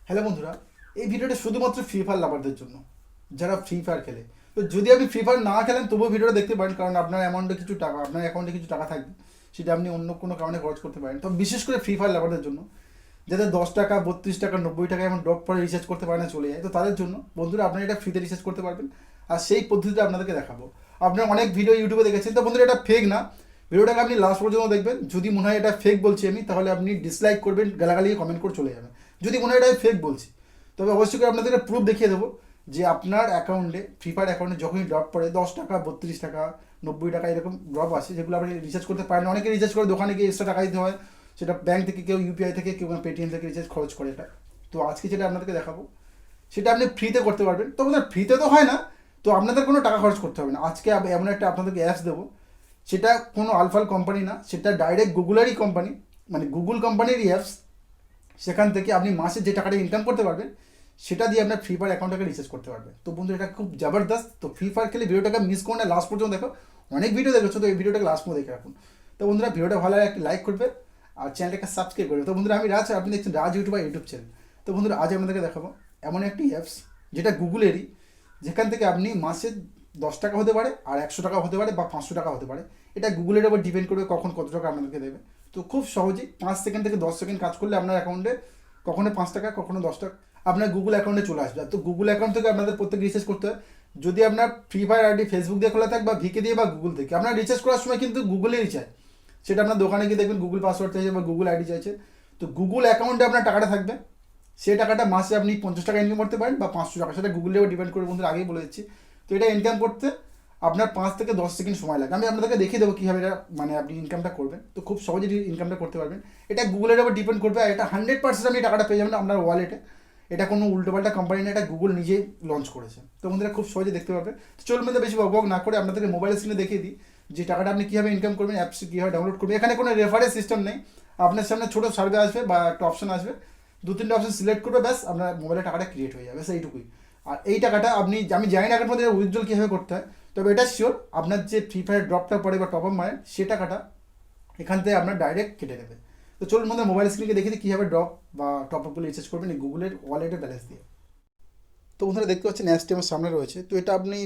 Hello বন্ধুরা, এই ভিডিওটা শুধুমাত্র ফ্রি ফায়ার লাভারদের জন্য, যারা ফ্রি ফায়ার খেলে। তো যদি আপনি ফ্রি ফায়ার না খেলেন তবুও ভিডিওটা দেখতে পারেন, কারণ আপনার অ্যাকাউন্টে কিছু টাকা থাকবে, সেটা আপনি অন্য কোনো কারণে খরচ করতে পারেন। তো বিশেষ করে ফ্রি ফায়ার লাভারদের জন্য, যাদের 10 টাকা, 32 টাকা, 90 টাকা এমন ড্রপ পরে রিচার্জ করতে পারে না, চলে যায়। তো তাদের জন্য বন্ধুরা আপনারা এটা ফ্রিতে রিচার্জ করতে পারবেন, আর সেই পদ্ধতিটা আপনাদেরকে দেখাবো। আপনারা অনেক ভিডিও ইউটিউবে দেখেছেন, তো বন্ধুরা এটা ফেক না। ভিডিওটাকে আপনি লাস্ট পর্যন্ত দেখবেন। যদি মনে হয় এটা ফেক বলছি আমি, তাহলে আপনি ডিসলাইক করবেন, গালাগালি কমেন্ট করে চলে যাবেন। যদি মনে হয় এটা ফেক বলছি, তবে অবশ্যই করে আপনাদেরকে প্রুফ দেখিয়ে দেবো যে আপনার অ্যাকাউন্টে, ফ্রি ফায়ার অ্যাকাউন্টে যখনই ড্রপ পড়ে 10 টাকা, 32 টাকা, 90 টাকা এরকম ড্রপ আসে, যেগুলো আপনি রিচার্জ করতে পারেন। অনেকে রিচার্জ করে দোকানে গিয়ে এক্সট্রা টাকা দিতে হয়, সেটা ব্যাঙ্ক থেকে, কেউ ইউপিআই থেকে, কেউ পেটিএম থেকে রিচার্জ খরচ করে এটা। তো আজকে যেটা আপনাদেরকে দেখাবো সেটা আপনি ফ্রিতে করতে পারবেন। তো আপনার ফ্রিতে তো হয় না, তো আপনাদের কোনো টাকা খরচ করতে হবে না। আজকে এমন একটা আপনাদেরকে অ্যাপস দেবো, সেটা কোনো আলফাল কোম্পানি না, সেটা ডাইরেক্ট গুগলেরই কোম্পানি, মানে গুগল কোম্পানিরই অ্যাপস। সেখান থেকে আপনি মাসে যে টাকাটা ইনকাম করতে পারবেন, সেটা দিয়ে আপনার ফ্রি ফায়ার অ্যাকাউন্টটাকে রিচার্জ করতে পারবেন। তো বন্ধু, এটা খুব জবরদস্ত। তো ফ্রি ফায়ার খেলে ভিডিওটাকে মিস করুন না, লাস্ট পর্যন্ত দেখো। অনেক ভিডিও দেখেছো, তো এই ভিডিওটাকে লাস্ট পর্যন্ত দেখে রাখুন। তো বন্ধুরা, ভিডিওটা ভালো লাগে একটা লাইক করবে আর চ্যানেলটাকে সাবস্ক্রাইব করবে। তো বন্ধুরা, আমি রাজ, আপনি দেখছেন রাজ ইউটিউব চ্যানেল। তো বন্ধুরা, আজ আপনাদেরকে দেখাবো এমন একটি অ্যাপস, যেটা গুগলেরই, যেখান থেকে আপনি মাসে 10 টাকা হতে পারে, আর 100 টাকা হতে পারে, বা 500 টাকা হতে পারে। এটা গুগলের উপর ডিপেন্ড করবে কখন কত টাকা আপনাদেরকে দেবে। তো খুব সহজেই 5 সেকেন্ড থেকে 10 সেকেন্ড কাজ করলে আপনার অ্যাকাউন্টে কখনো 5 টাকা, কখনো 10 টাকা আপনার গুগল অ্যাকাউন্টে চলে আসবে। তো গুগল অ্যাকাউন্ট থেকে আপনাদের প্রত্যেক রিচার্জ করতে হয়। যদি আপনার ফ্রি ফায়ার আইডি ফেসবুক দিয়ে খোলা থাকে, বা ভিকে দিয়ে, বা গুগল থেকে, আপনার রিচার্জ করার সময় কিন্তু গুগলেরই চায়। সেটা আপনার দোকানে গিয়ে দেখবেন গুগল পাসওয়ার্ড চাইছে, বা গুগল আইডি চাইছে। তো গুগল অ্যাকাউন্টে আপনার টাকাটা থাকবে। সেই টাকাটা মাসে আপনি 50 টাকা ইনকাম করতে পারেন, বা 500 টাকা, সেটা গুগলের উপর ডিপেন্ড করে, বন্ধুরা আগেই বলে দিচ্ছি। তো এটা ইনকাম করতে আপনার 5 থেকে 10 সেকেন্ড সময় লাগে। আমি আপনাদেরকে দেখিয়ে দেবো কীভাবে এটা, মানে আপনি ইনকামটা করবেন। তো খুব সহজেই ইনকামটা করতে পারবেন। এটা গুগলের উপর ডিপেন্ড করবে, আর এটা 100% আপনি টাকাটা পেয়ে যাবেন আপনার ওয়ালেটে। এটা কোনো উল্টোপাল্টা কোম্পানি না, এটা গুগল নিজেই লঞ্চ করেছে। তো বন্ধুরা, খুব সহজে দেখতে পাবে। তো চলুন মধ্যে বেশি বক না করে আপনাদেরকে মোবাইল স্ক্রিনে দেখিয়ে দিই যে টাকাটা আপনি কীভাবে ইনকাম করবেন, অ্যাপস কীভাবে ডাউনলোড করবেন। এখানে কোনো রেফারেন্স সিস্টেম নেই। আপনার সামনে ছোটো সার্ভে আসবে, বা একটা অপশন আসবে, 2-3টে অপশন সিলেক্ট করবে, ব্যাস আপনার মোবাইলে টাকাটা ক্রিয়েট হয়ে যাবে, এইটুকুই। আর এই টাকাটা আমি জানি না এর মধ্যে উইথড্রল কীভাবে করতে হয়, তবে এটা শিওর আপনার যে ফ্রি ফায়ার ড্রপটা পড়ে, বা টপ আপ মারেন, সে টাকাটা এখান থেকে আপনার ডাইরেক্ট কেটে নেবে। তো চলুন মধ্যে মোবাইল স্ক্রিনকে দেখে দিই কীভাবে ড্রপ বা টপ আপগুলো রিচার্জ করবেন এই গুগলের ওয়ালেটের ব্যালেন্স দিয়ে। তো বন্ধুরা, দেখতে পাচ্ছেন অ্যাপসটি আমার সামনে রয়েছে। তো এটা আপনি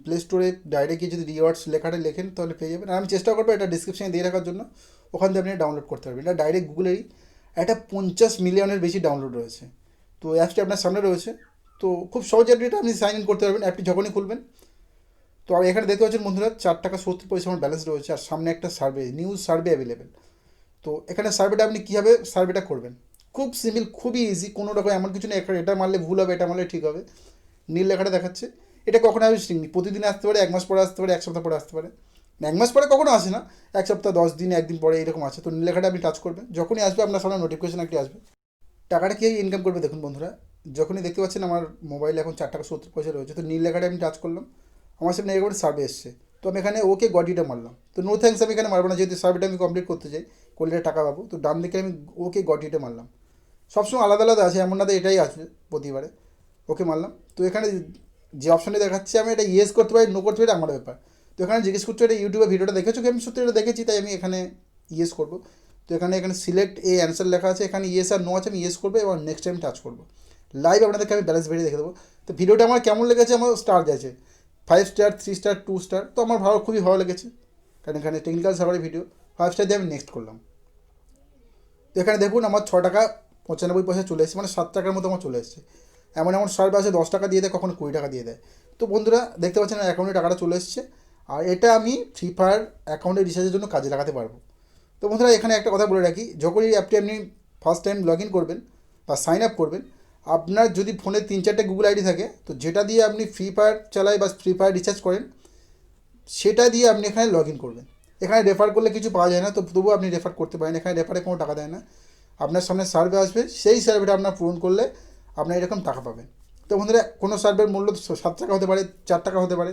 প্লে স্টোরে ডাইরেক্ট গিয়ে যদি রিওয়ার্ডস লেখাটা লেখেন, তাহলে পেয়ে যাবেন। আর আমি চেষ্টা করবো এটা ডিসক্রিপশানে দিয়ে রাখার জন্য, ওখান থেকে আপনি ডাউনলোড করতে পারবেন। এটা ডাইরেক্ট গুগলেরই, এটা 50 মিলিয়নের বেশি ডাউনলোড রয়েছে। তো অ্যাপসটি আপনার সামনে রয়েছে। তো খুব সহজে এটা আপনি সাইন ইন করতে পারবেন অ্যাপটি যখনই খুলবেন। তো এখানে দেখতে পাচ্ছেন বন্ধুরা, 4 টাকা 70 পয়সা আমার ব্যালেন্স রয়েছে, আর সামনে একটা সার্ভে, নিউজ সার্ভে অ্যাভেলেবেল। তো এখানে সার্ভেটা আপনি কীভাবে সার্ভেটা করবেন, খুব সিম্পল, খুবই ইজি, কোনো রকম এমন কিছু নেই এটা মারলে ভুল হবে, এটা মারলে ঠিক হবে। নীল লেখাটা দেখাচ্ছে। এটা কখনো আমি প্রতিদিন আসতে পারে, 1 মাস পরে আসতে পারে, 1 সপ্তাহ পরে আসতে পারে। 1 মাস পরে কখনো আসে না, 1 সপ্তাহ, 10 দিন, 1 দিন পরে এরকম আছে। তো নীল লেখাটা আপনি টাচ করবেন, যখনই আসবে আপনার সামনে নোটিফিকেশন একটি আসবে। টাকাটা কী ইনকাম করবে দেখুন বন্ধুরা, যখনই দেখতে পাচ্ছেন আমার মোবাইলে এখন 4 টাকা 70 পয়সা রয়েছে। তো নীল লেখাটা আমি টাচ করলাম, আমার সামনে এরকম সার্ভে এসছে। তো আমি এখানে ওকে গটিটা মারলাম। তো নো থ্যাঙ্কস আমি এখানে মারবো না, যেহেতু সার্ভেটা আমি কমপ্লিট করতে চাই, করলে টাকা পাবো। তো ডান দিকে আমি ওকে গটিটা মারলাম। সবসময় আলাদা আলাদা আছে, এমন না তো এটাই আসবে প্রতিবারে। ওকে মারলাম। তো এখানে যে অপশানটা দেখাচ্ছে, আমি এটা ইয়েস করতে পারি, নো করতে পারি, আমার ব্যাপার। তো এখানে জিজ্ঞেস করছো এটা ইউটিউবে ভিডিওটা দেখেছো কি, আমি সত্যি এটা দেখেছি, তাই আমি এখানে ইয়েস করবো। তো এখানে সিলেক্ট এ অ্যান্সার লেখা আছে, এখানে ইয়েস আর নো আছে, আমি ইয়েস করবো এবং নেক্সট টাইম টাচ করবো। লাইভ আপনাদেরকে আমি ব্যালেন্স ভেরিয়ে দেখে দেবো। তো ভিডিওটা আমার কেমন লেগেছে, আমার স্টার গেছে 5 স্টার, 3 স্টার, 2 স্টার। তো আমার খুবই ভালো লেগেছে, কারণ এখানে টেকনিক্যাল সার্ভারের ভিডিও। 5 স্টার দিয়ে আমি নেক্সট করলাম। তো এখানে দেখুন আমার 6 টাকা 95 পয়সা চলে এসেছে, মানে 7 টাকার মতো আমার চলে এসেছে। এমন এমন সার্ভে আছে 10 টাকা দিয়ে দেয়, কখনো 20 টাকা দিয়ে দেয়। তো বন্ধুরা, দেখতে পাচ্ছেন অ্যাকাউন্টে টাকাটা চলে এসেছে, আর এটা আমি ফ্রি ফায়ার অ্যাকাউন্টে রিচার্জের জন্য কাজে লাগাতে পারবো। তো বন্ধুরা, এখানে একটা কথা বলে রাখি, যখনই এই অ্যাপটি আপনি ফার্স্ট টাইম লগ ইন করবেন বা সাইন আপ করবেন, আপনার যদি ফোনে 3-4টে গুগল আইডি থাকে, তো যেটা দিয়ে আপনি ফ্রি ফায়ার চালায় বা ফ্রি ফায়ার রিচার্জ করেন, সেটা দিয়ে আপনি এখানে লগ ইন করবেন। এখানে রেফার করলে কিছু পাওয়া যায় না, তো তবুও আপনি রেফার করতে পারেন। এখানে রেফারে কোনো টাকা দেয় না। আপনার সামনে সার্ভে আসবে, সেই সার্ভেটা আপনার পূরণ করলে আপনার এরকম টাকা পাবেন। তো বন্ধুরা, কোনো সার্ভের মূল্য 7 টাকা হতে পারে, 4 টাকা হতে পারে।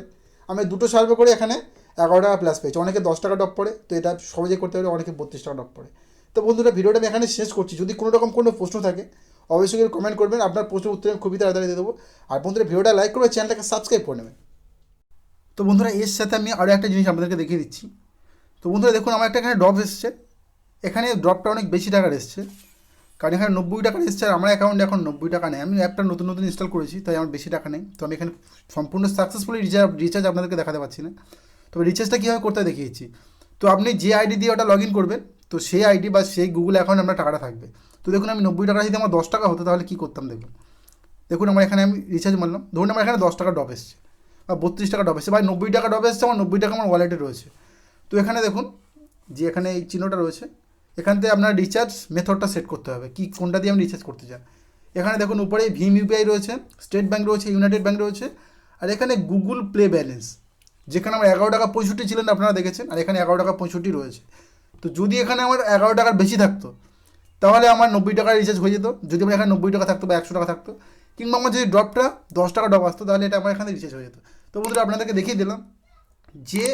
আমি দুটো সার্ভে করে এখানে 11 টাকা প্লাস পেয়েছি। অনেকে 10 টাকা ড্রপ পড়ে, তো এটা সহজে করতে পারে, অনেকে 32 টাকা ড্রপ পড়ে। তো বন্ধুরা, ভিডিওটা আমি এখানে শেষ করছি। যদি কোনো রকম কোনো প্রশ্ন থাকে, অবশ্যই কমেন্ট করবেন, আপনার প্রশ্নের উত্তর আমি খুবই তাড়াতাড়ি দিয়ে দেবো। আর বন্ধুরা, ভিডিওটা লাইক করবে, চ্যানেলটাকে সাবস্ক্রাইব করে নেবেন। তো বন্ধুরা, এর সাথে আমি আরও একটা জিনিস আপনাদেরকে দেখিয়ে দিচ্ছি। তো বন্ধুরা দেখুন, আমার একটা এখানে ড্রপ এসছে, এখানে ড্রপটা অনেক বেশি টাকার এসছে। কারণ এখানে 90 টাকা এসছে, আর আমার অ্যাকাউন্টে এখন 90 টাকা নেই। আমি অ্যাপটা নতুন নতুন ইনস্টল করেছি, তাই আমার বেশি টাকা নেই। তো আমি এখানে সম্পূর্ণ সাকসেসফুলি রিচার্জ আপনাদেরকে দেখাতে পারছি না। তবে রিচার্জটা কীভাবে করতে হয় দেখিয়েছি। তো আপনি যে আইডি দিয়ে ওটা লগ ইন করবেন, তো সেই আইডি বা সেই গুগল অ্যাকাউন্টে আপনার টাকাটা থাকবে। তো দেখুন আমি 90 টাকা যদি আমার 10 টাকা হতো তাহলে কী করতাম দেখুন। দেখুন আমার এখানে আমি রিচার্জ মারলাম, ধরুন আমার এখানে 10 টাকা ড্রপ এসছে বা 32 টাকা ড্রপ এসছে বা 90 টাকা ড্রপ এসছে, আমার 90 টাকা আমার ওয়ালেটে রয়েছে। তো এখানে দেখুন যে এখানে এই চিহ্নটা রয়েছে, এখান থেকে আপনার রিচার্জ মেথডটা সেট করতে হবে, কি কোনটা দিয়ে আমি রিচার্জ করতে চান। এখানে দেখুন উপরে ভীম ইউপিআই রয়েছে, স্টেট ব্যাঙ্ক রয়েছে, ইউনাইটেড ব্যাঙ্ক রয়েছে, আর এখানে গুগল প্লে ব্যালেন্স, যেখানে আমার 11 টাকা 65 ছিলেন আপনারা দেখেছেন, আর এখানে 11 টাকা 65 রয়েছে। তো যদি এখানে আমার 11 টাকার বেশি থাকতো তাহলে আমার 90 টাকার রিচার্জ হয়ে যেত। যদি আমার এখানে 90 টাকা থাকতো বা 100 টাকা থাকতো, কিংবা আমার যদি ড্রপটা 10 টাকা ড্রপ আসতো, তাহলে এটা আমার এখানে রিচার্জ হয়ে যেত। তো বন্ধুরা আপনাদেরকে দেখিয়ে দিলাম যে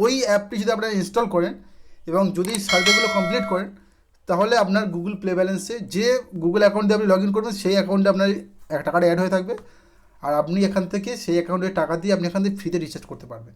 ওই অ্যাপটি যদি আপনারা ইনস্টল করেন এবং যদি সার্ভেগুলো কমপ্লিট করেন, তাহলে আপনার গুগল প্লে ব্যালেন্সে যে গুগল অ্যাকাউন্ট দিয়ে আপনি লগ ইন করবেন সেই অ্যাকাউন্টে আপনার 1 টাকাটা অ্যাড হয়ে থাকবে, আর আপনি এখান থেকে সেই অ্যাকাউন্টের টাকা দিয়ে আপনি এখান থেকে ফ্রিতে রিচার্জ করতে পারবেন।